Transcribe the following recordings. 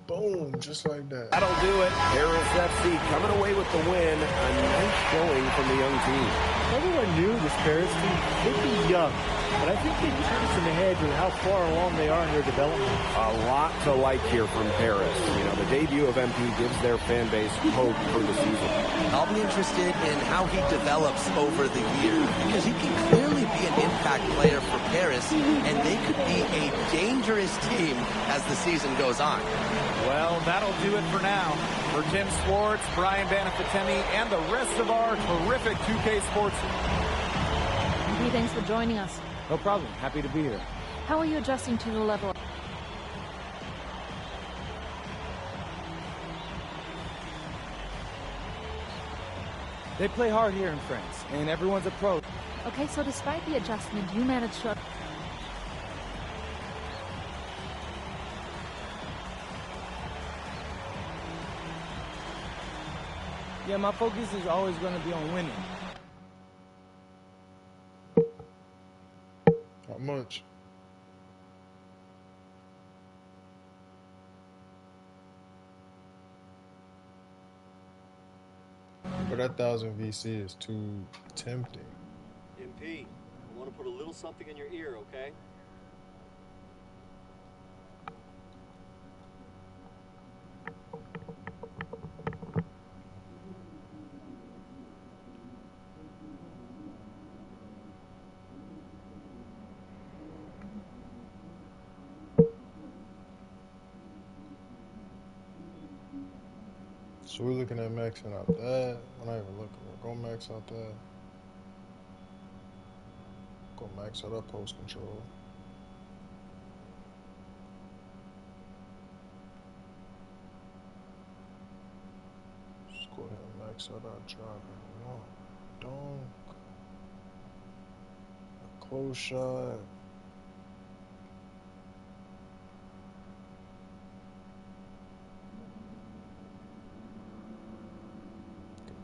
Boom, just like that. That'll do it. Paris FC coming away with the win. A nice showing from the young team. Everyone knew this Paris team, they'd be young, but I think they turned us in the head with how far along they are in their development. A lot to like here from Paris. You know, the debut of MP gives their fan base hope for the season. I'll be interested in how he develops over the year, because he can clearly be an impact player for Paris, and they could be a dangerous team as the season goes on. Well, that'll do it for now. For Tim Swartz, Brian Banafitemi, and the rest of our terrific 2K Sports. Hey, thanks for joining us. No problem. Happy to be here. How are you adjusting to the level? They play hard here in France, and everyone's a pro. Okay, so despite the adjustment, you managed to... Yeah, my focus is always going to be on winning. Not much. But that 1,000 VC is too tempting. MP, I want to put a little something in your ear, okay? So we're looking at maxing out that. We're not even looking. We're gonna max out that. Go max out our post control. Just go ahead and max out our driving. Dunk. A close shot.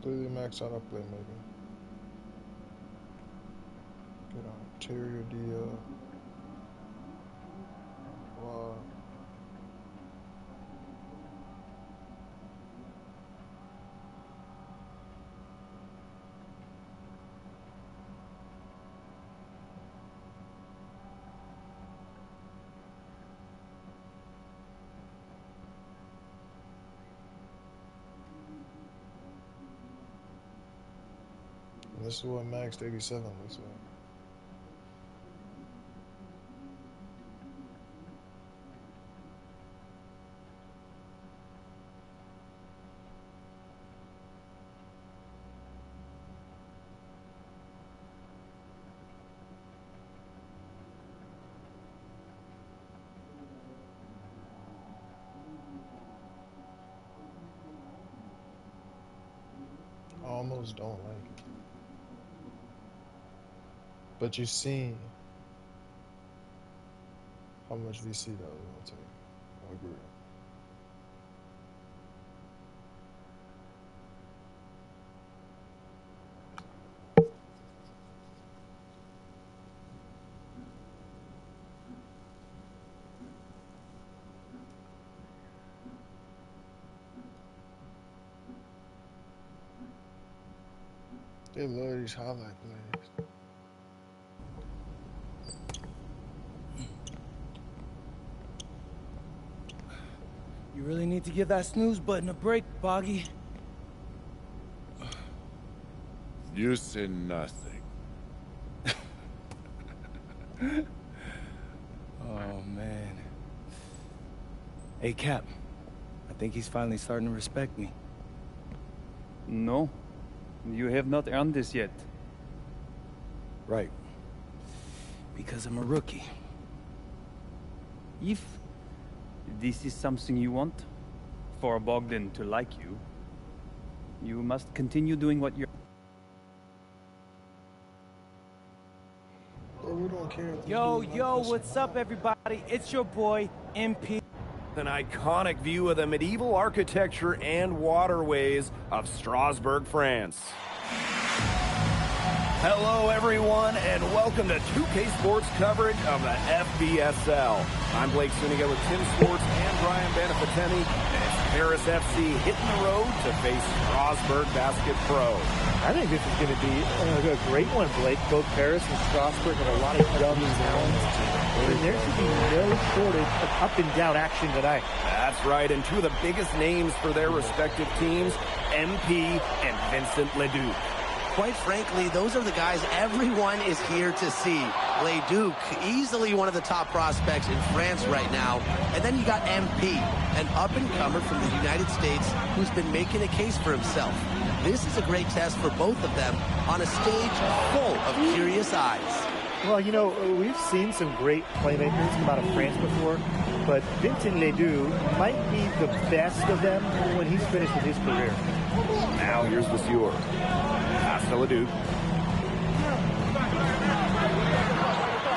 Completely max out our playmaking. Get our interior D up. Wow. This is what maxed 87 looks like. I almost don't like it. But you see how much VC that was gonna take. I agree. They love these highlight plays. You really need to give that snooze button a break, Boggy. You say nothing. Oh, man. Hey, Cap. I think he's finally starting to respect me. No, you have not earned this yet. Right. Because I'm a rookie. If this is something you want, for Bogdan to like you, you must continue doing what you're... Bro, we don't care. Yo, what's up, everybody? It's your boy, MP. An iconic view of the medieval architecture and waterways of Strasbourg, France. Hello, everyone, and welcome to 2K Sports coverage of the FBSL. I'm Blake Suniga with Tim Sports and Brian Banafiteni, and it's Paris FC hitting the road to face Strasbourg Basket Pro. I think this is going to be a great one, Blake. Both Paris and Strasbourg have a lot of young talent. And there should be no shortage of up-and-down action tonight. That's right, and two of the biggest names for their respective teams, MP and Vincent Leduc. Quite frankly, those are the guys everyone is here to see. Leduc, easily one of the top prospects in France right now. And then you got MP, an up-and-comer from the United States who's been making a case for himself. This is a great test for both of them on a stage full of curious eyes. Well, you know, we've seen some great playmakers come out of France before, but Vincent Ledoux might be the best of them when he's finished with his career. Now here's the Sewer. Pass to Ledoux.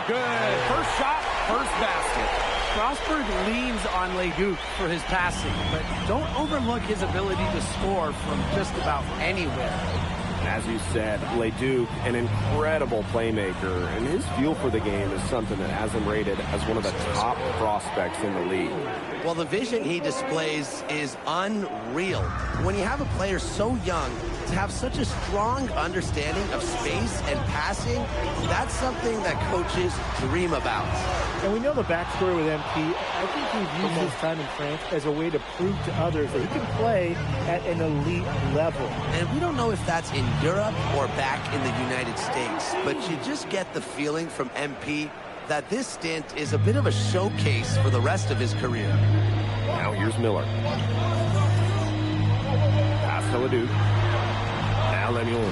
Good. First shot, first basket. Strasbourg leans on Leduc for his passing, but don't overlook his ability to score from just about anywhere. As you said, Leduc, an incredible playmaker, and his feel for the game is something that has him rated as one of the top prospects in the league. Well, the vision he displays is unreal. When you have a player so young, to have such a strong understanding of space and passing, that's something that coaches dream about. And we know the backstory with MP. I think he's used his time in France as a way to prove to others that he can play at an elite level. And we don't know if that's in Europe or back in the United States, but you just get the feeling from MP that this stint is a bit of a showcase for the rest of his career. Now here's Miller. Pass to Leduc. Now Lemieux.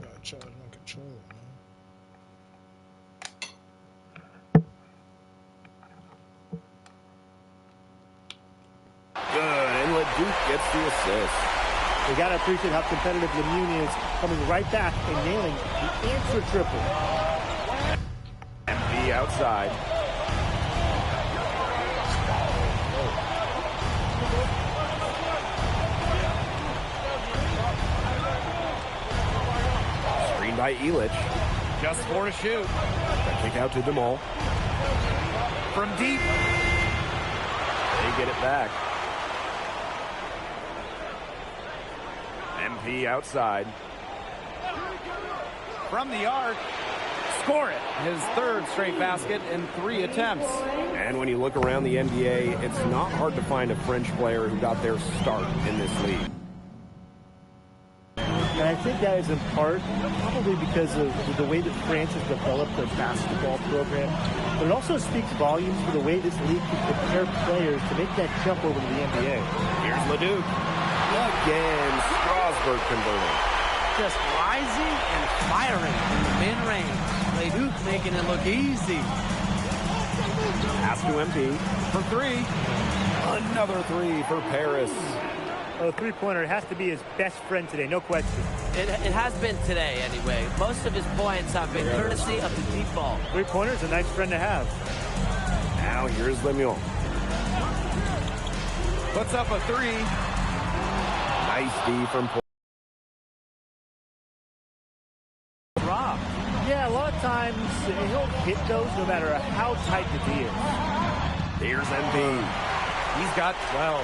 Gotta charge and control, man. Good, and Leduc gets the assist. We got to appreciate how competitive Lemieux is, coming right back and nailing the answer triple. MP outside. Screen by Illich. Just 4 to shoot. A kick out to Demal. From deep. They get it back. MP outside. From the arc. Score it. His third straight basket in 3 attempts. And when you look around the NBA, it's not hard to find a French player who got their start in this league. And I think that is in part probably because of the way that France has developed their basketball program. But it also speaks volumes for the way this league can prepare players to make that jump over to the NBA. Here's Leduc. Again, Strasbourg converting. Just rising and firing in the mid-range. Leduc making it look easy. Pass to MP. For 3. Another 3 for Paris. Oh, three-pointer has to be his best friend today, no question. It has been today, anyway. Most of his points have been courtesy of the deep ball. Three-pointer's a nice friend to have. Now here's Lemieux. Puts up a 3. Nice D from Rob. Yeah, a lot of times he'll hit those no matter how tight the D is. Here's MP. He's got 12.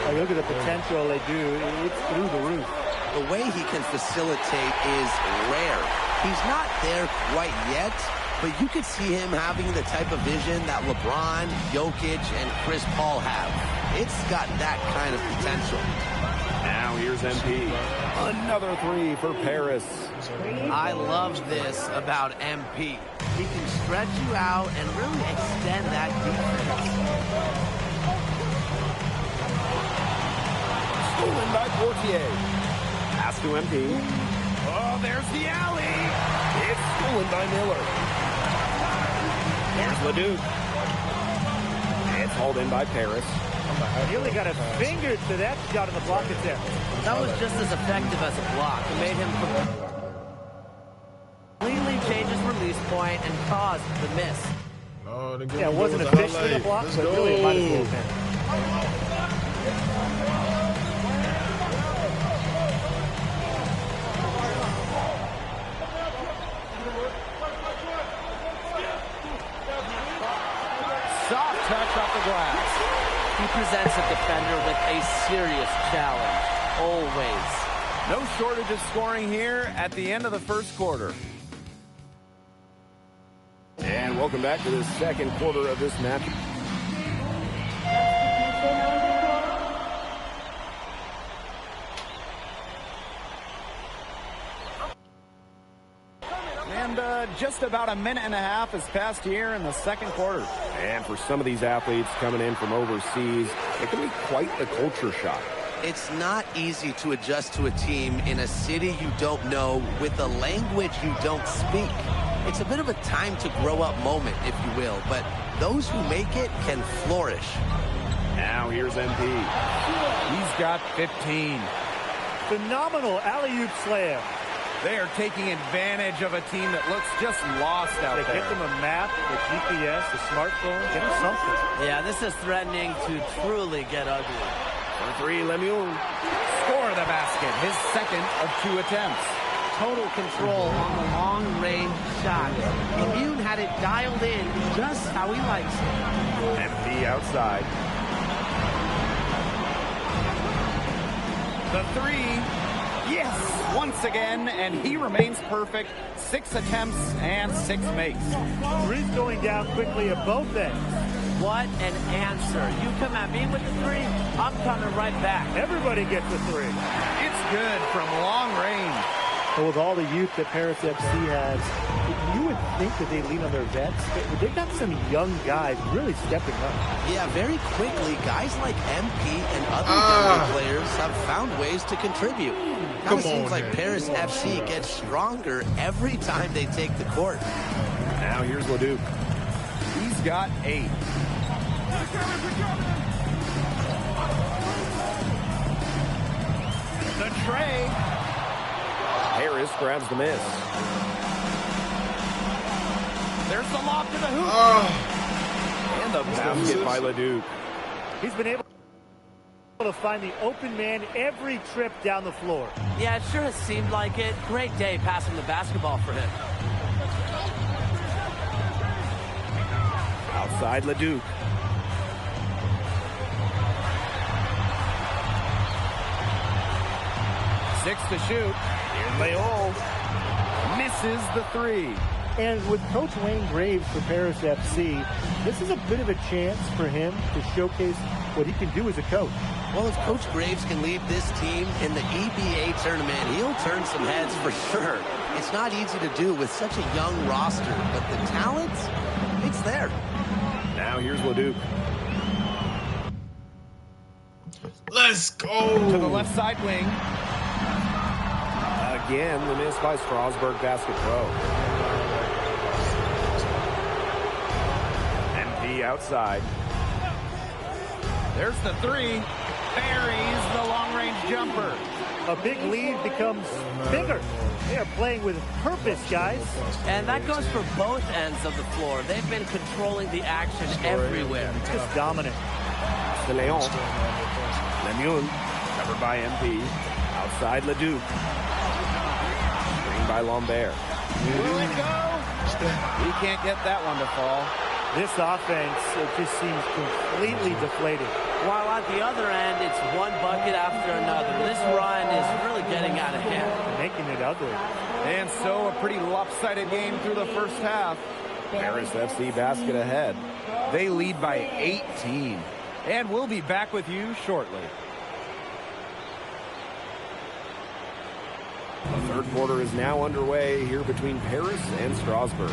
Oh, look at the potential they do. It's through the roof. The way he can facilitate is rare. He's not there quite yet, but you could see him having the type of vision that LeBron, Jokic, and Chris Paul have. It's got that kind of potential. Now here's MP. Another 3 for Paris. I love this about MP. He can stretch you out and really extend that defense. Stolen by Portier. Pass to MP. Oh, there's the alley. It's stolen by Miller. Here's Leduc. It's hauled in by Paris. He only got a finger to that shot in the block attempt. That was just as effective as a block. It made him completely change his release point and caused the miss. Oh, yeah, it wasn't officially a block, but really it might as well have been. the glass. He presents a defender with a serious challenge, always. No shortage of scoring here at the end of the first quarter. And welcome back to the second quarter of this match. And just about a minute and a half has passed here in the second quarter. And for some of these athletes coming in from overseas, it can be quite the culture shock. It's not easy to adjust to a team in a city you don't know with a language you don't speak. It's a bit of a time to grow up moment, if you will, but those who make it can flourish. Now here's MP. He's got 15. Phenomenal alley-oop slam. They are taking advantage of a team that looks just lost out They there. get them a map, a GPS, a smartphone, get them something. Yeah, this is threatening to truly get ugly. For three, Lemieux. Score the basket, his second of 2 attempts. Total control on the long-range shot. Immune had it dialed in just how he likes it. MP outside. The three, yes, once again, and he remains perfect. 6 attempts and 6 makes. Three's going down quickly at both ends. What an answer. You come at me with the three, I'm coming right back. Everybody gets a three. It's good from long range. But with all the youth that Paris FC has, you would think that they lean on their vets, but they've got some young guys really stepping up. Yeah, very quickly, guys like MP and other younger players have found ways to contribute. Kind of seems like Paris FC gets stronger every time they take the court. Now here's Leduc. He's got 8. The tray. Harris grabs the miss. There's the lob to the hoop. And the basket by Leduc. He's been able to find the open man every trip down the floor. Yeah, it sure has seemed like it. Great day passing the basketball for him. Outside Leduc. Six to shoot. Here they all. Misses the 3. And with Coach Wayne Graves for Paris FC, this is a bit of a chance for him to showcase what he can do as a coach. Well, if Coach Graves can lead this team in the EBA tournament, he'll turn some heads for sure. It's not easy to do with such a young roster, but the talent, it's there. Now here's Leduc. Let's go. To the left side wing. Again, the miss by Strasburg Basket Pro. MP outside. There's the 3. Buries the long-range jumper. A big lead becomes bigger. They are playing with purpose, guys. And that goes for both ends of the floor. They've been controlling the action everywhere. Just dominant. De Leon. Lemieux, covered by MP. Outside Leduc. Screen by Lambert. Will it go? He can't get that one to fall. This offense, it just seems completely deflated. While at the other end, it's one bucket after another. This run is really getting out of hand. Making it ugly. And so a pretty lopsided game through the first half. Paris FC basket ahead. They lead by 18. And we'll be back with you shortly. The third quarter is now underway here between Paris and Strasbourg.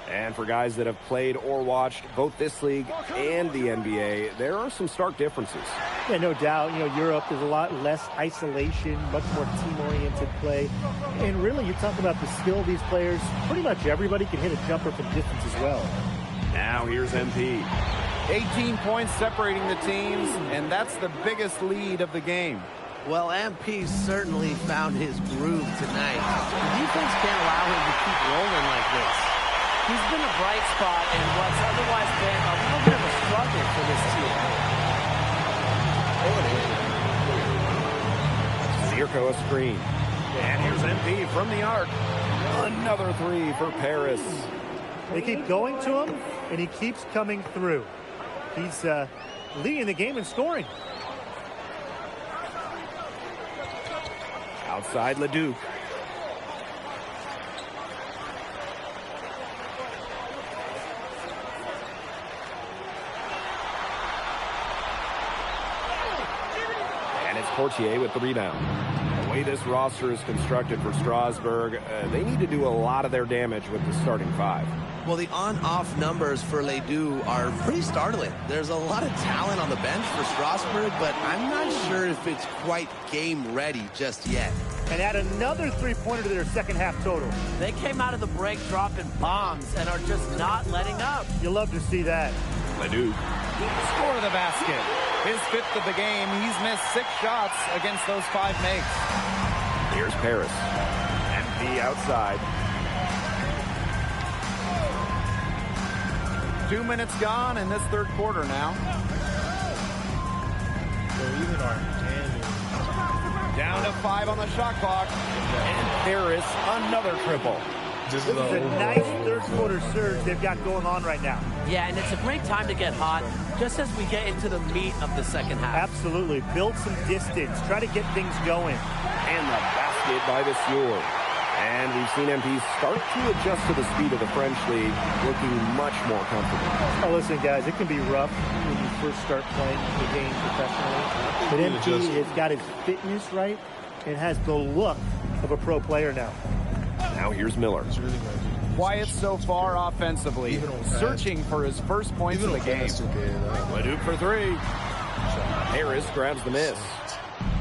And for guys that have played or watched both this league and the NBA, there are some stark differences. Yeah, no doubt. You know, Europe, there's a lot less isolation, much more team-oriented play. And really, you talk about the skill of these players, pretty much everybody can hit a jumper from distance as well. Now here's MP. 18 points separating the teams, and that's the biggest lead of the game. Well, MP certainly found his groove tonight. The defense can't allow him to keep rolling like this. He's been a bright spot in what's otherwise been a little bit of a struggle for this team. Zirko a screen. And here's MP from the arc. Another three for Paris. They keep going to him, and he keeps coming through. He's leading the game in scoring. Outside Leduc. And it's Portier with the rebound. The way this roster is constructed for Strasbourg, they need to do a lot of their damage with the starting five. Well, the on-off numbers for Ledoux are pretty startling. There's a lot of talent on the bench for Strasbourg, but I'm not sure if it's quite game-ready just yet. And add another three-pointer to their second half total. They came out of the break dropping bombs and are just not letting up. You love to see that. Ledoux. Score the basket. His 5th of the game. He's missed 6 shots against those 5 makes. Here's Paris. MP outside. 2 minutes gone in this third quarter now. So even our Down to 5 on the shot clock. And Paris, another triple. This is a nice third quarter surge they've got going on right now. Yeah, and it's a great time to get hot, just as we get into the meat of the second half. Absolutely. Build some distance. Try to get things going. And the basket by Vasseur. And we've seen MP start to adjust to the speed of the French league, looking much more comfortable. Oh, listen, guys, it can be rough when you first start playing the game professionally. But MP has got his fitness right and has the look of a pro player now. Now here's Miller. Quiet so far offensively, searching for his first points of the game. Leduc for 3. Harris grabs the miss.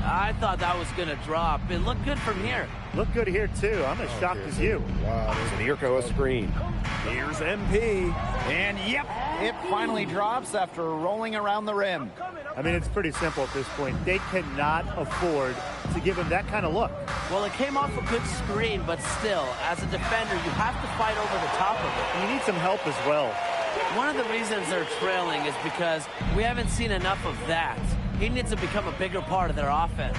I thought that was going to drop. It looked good from here. Look good here, too. I'm as shocked as you. Wow. Mirko a screen. Here's MP. And yep, it finally drops after rolling around the rim. I mean, it's pretty simple at this point. They cannot afford to give him that kind of look. Well, it came off a good screen, but still, as a defender, you have to fight over the top of it. And you need some help as well. One of the reasons they're trailing is because we haven't seen enough of that. He needs to become a bigger part of their offense.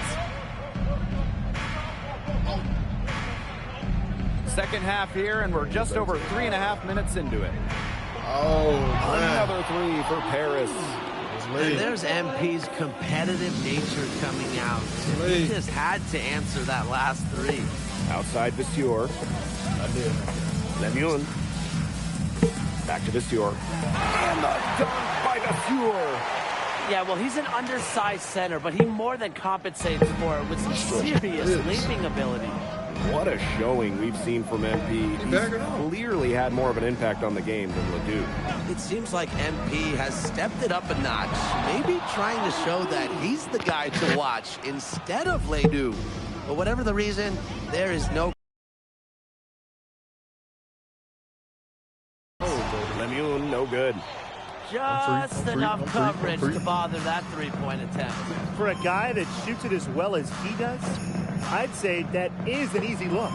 Second half here, and we're just over 3.5 minutes into it. Oh, man. Another 3 for Paris. And there's MP's competitive nature coming out. He just had to answer that last 3. Outside Vasseur. I did. Lemuel. Back to Vasseur. And the dunk by Vasseur. Yeah, well, he's an undersized center, but he more than compensates for it with some serious leaping ability. What a showing we've seen from MP. He's clearly had more of an impact on the game than Ledoux. It seems like MP has stepped it up a notch, maybe trying to show that he's the guy to watch instead of Ledoux. But whatever the reason, there is no... Lemuel, no good. Just enough coverage to bother that three-point attempt. For a guy that shoots it as well as he does, I'd say that is an easy look.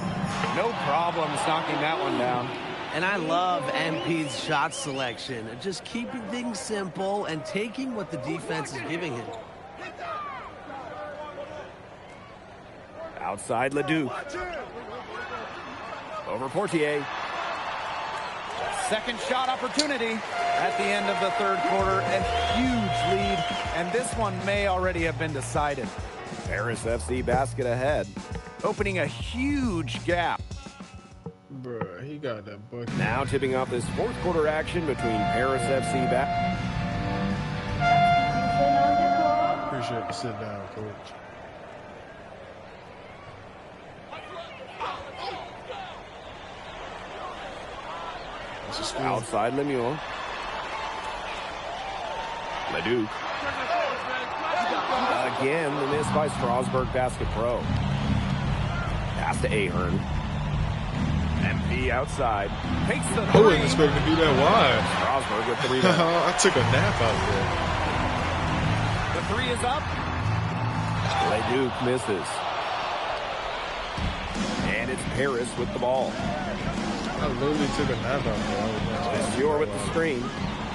No problems knocking that one down. And I love MP's shot selection, just keeping things simple and taking what the defense is giving him. Outside Leduc. Over Portier. Second shot opportunity at the end of the third quarter. A huge lead, and this one may already have been decided. Paris FC basket ahead. Opening a huge gap. Bruh, he got that bucket. Now tipping off this fourth quarter action between Paris FC Appreciate the sit down, coach. outside Lemuel. Leduc. Again, the miss by Strasbourg Basket Pro. Pass to Ahern. MP outside. Takes the three. I wasn't expecting to be that wide. Strasbourg with the rebound. I took a nap out there. The three is up. Leduc misses. And it's Paris with the ball. I literally took a nap out there. Vasseur with the screen.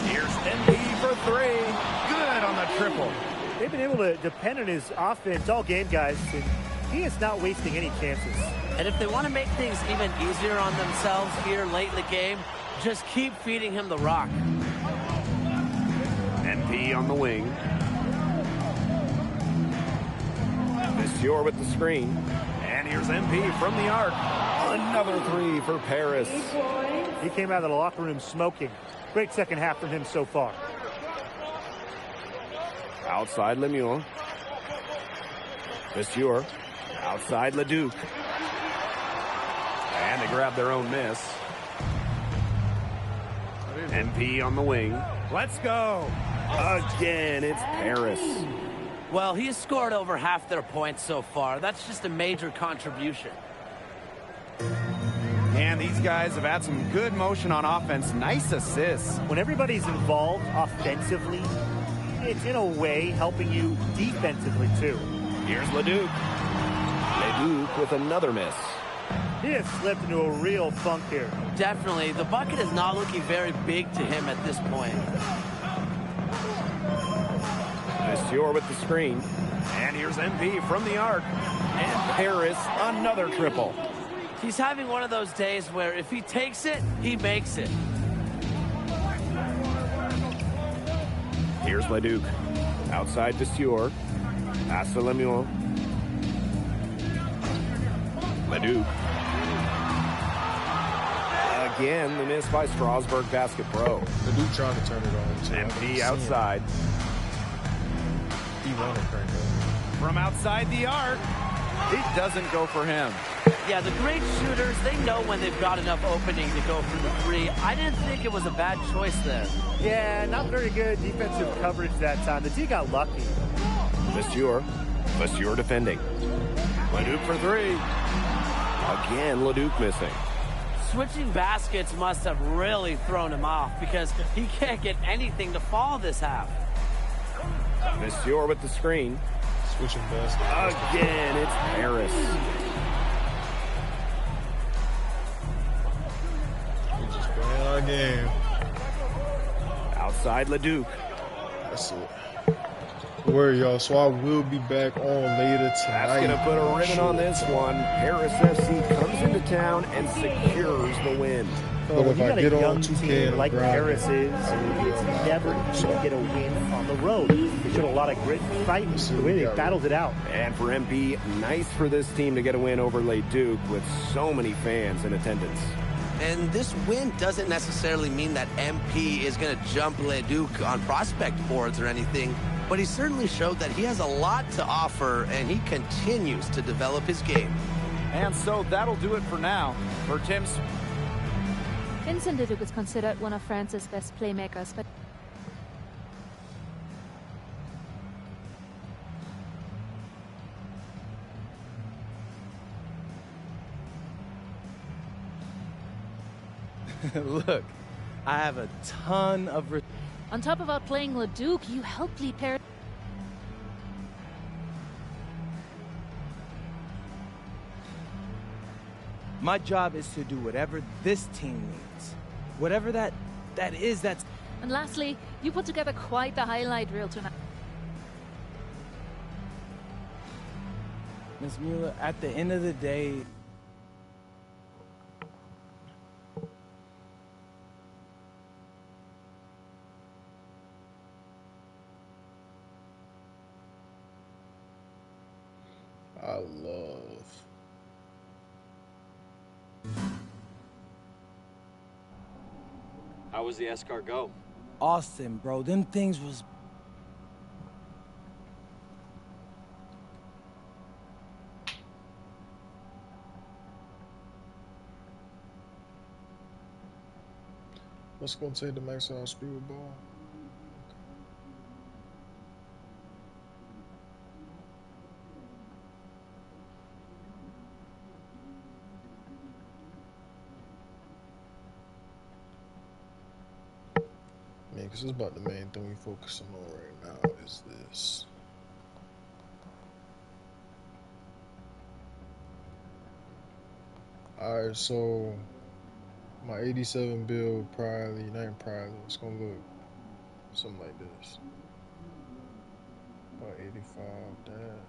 Here's MP for three. Good on the triple. They've been able to depend on his offense all game, guys. And He is not wasting any chances. And if they want to make things even easier on themselves here late in the game, just keep feeding him the rock. MP on the wing. Monsieur with the screen. And here's MP from the arc. Another three for Paris. He came out of the locker room smoking. Great second half from him so far. Outside Lemieux. Monsieur. Outside Leduc. And they grab their own miss. MP on the wing. Let's go. Again, it's Paris. Well, he's scored over half their points so far. That's just a major contribution. And these guys have had some good motion on offense. Nice assists. When everybody's involved offensively, it's in a way helping you defensively too. Here's Leduc. Leduc with another miss. He has slipped into a real funk here. Definitely. The bucket is not looking very big to him at this point. Monsieur with the screen. And here's MP from the arc. And Paris, another triple. He's having one of those days where if he takes it, he makes it. Here's Leduc. Outside Monsieur. Pass to Lemieux. Leduc. Again, the miss by Strasburg Basket Pro. Leduc trying to turn it on, too. MP outside. He wanted to crank up. From outside the arc, it doesn't go for him. Yeah, the great shooters, they know when they've got enough opening to go for the three. I didn't think it was a bad choice there. Yeah, not very good defensive coverage that time. The D got lucky. Monsieur defending. Leduc for three. Again, Leduc missing. Switching baskets must have really thrown him off because he can't get anything to fall this half. Monsieur with the screen. Switching baskets. Again, it's Paris. We're just playing our game. Outside Leduc. That's it. Don't worry, y'all. So I will be back on later tonight. That's going to put a ribbon on this one. Paris FC comes into town and secures the win. But if I get on 2K and like grind, Paris is, it's never easy to get a win on the road. They showed a lot of grit and fight the way they battled it out. And for MP, nice for this team to get a win over Leduc with so many fans in attendance. And this win doesn't necessarily mean that MP is going to jump Leduc on prospect boards or anything, but he certainly showed that he has a lot to offer and he continues to develop his game. And so that'll do it for now. For Tim's... Vincent Leduc is considered one of France's best playmakers, but Look, I have a ton of... on top of outplaying Leduc, you helped lead Paris. My job is to do whatever this team needs. Whatever that is, that's... And lastly, you put together quite the highlight reel tonight. Ms. Mueller, at the end of the day... I love. How was the escargot? Austin, bro, them things was... What's going to take the max out speed with ball? Man, because it's about the main thing we focusing on right now is this. Alright, so my 87 build probably, not even probably, it's gonna look something like this. About 85 that.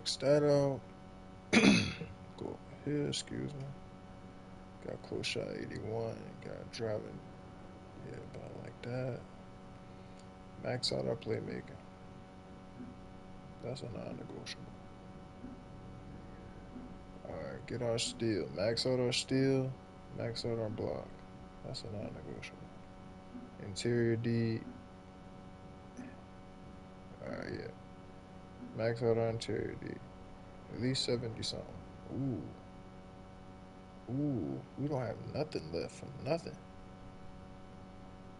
max that out. Go over here, excuse me. Got close shot 81. Got driving, yeah, about like that. Max out our playmaking. That's a non-negotiable. Alright, get our steal. Max out our steal. Max out our block. That's a non-negotiable. Interior D. Alright, yeah. Max out our interior D. At least 70 something. Ooh. Ooh. We don't have nothing left for nothing.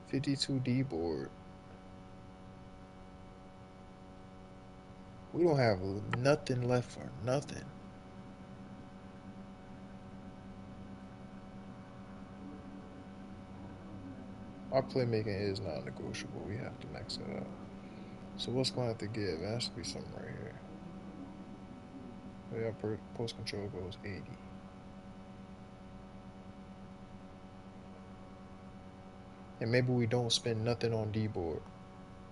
52 D board. We don't have nothing left for nothing. Our playmaking is non-negotiable. We have to max it out. So what's going to have to give? It has to be something right here. Yeah, post control goes 80. And maybe we don't spend nothing on D board.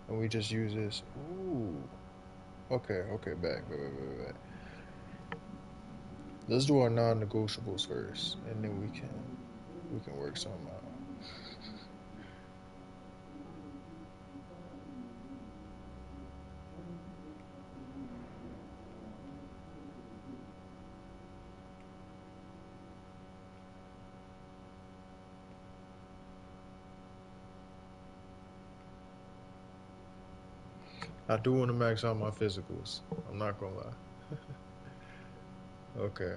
And we just use this. Ooh. Okay, back. Let's do our non-negotiables first, and then we can work something out. I do want to max out my physicals. I'm not gonna lie. Okay.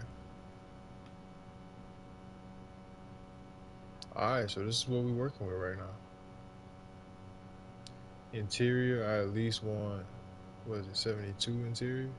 Alright, so this is what we're working with right now. Interior, I at least want, what is it, 72 interior?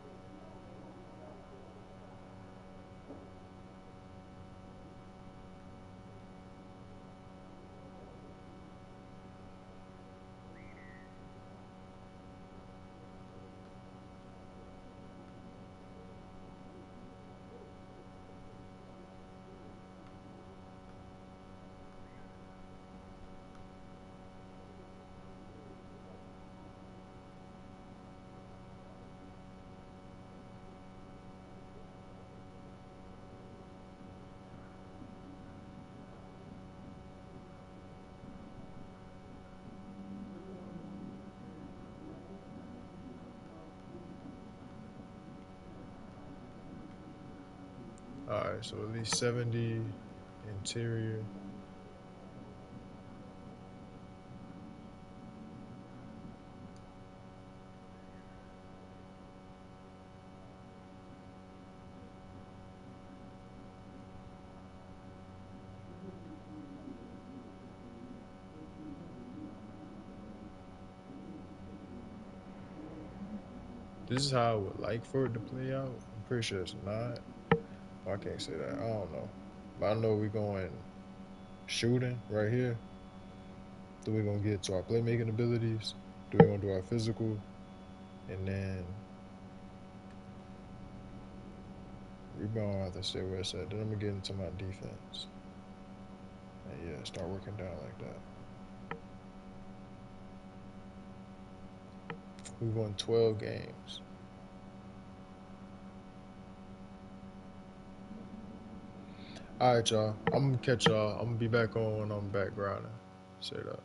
Alright, so at least 70 interior. This is how I would like for it to play out. I'm pretty sure it's not. Well, I can't say that. I don't know. But I know we're going shooting right here. Then we're going to get to our playmaking abilities. Then we're going to do our physical. And then rebound, I have to stay where it's at. Then I'm going to get into my defense. And yeah, start working down like that. We won 12 games. All right, y'all. I'm going to catch y'all. I'm going to be back on when I'm back grinding. Say that.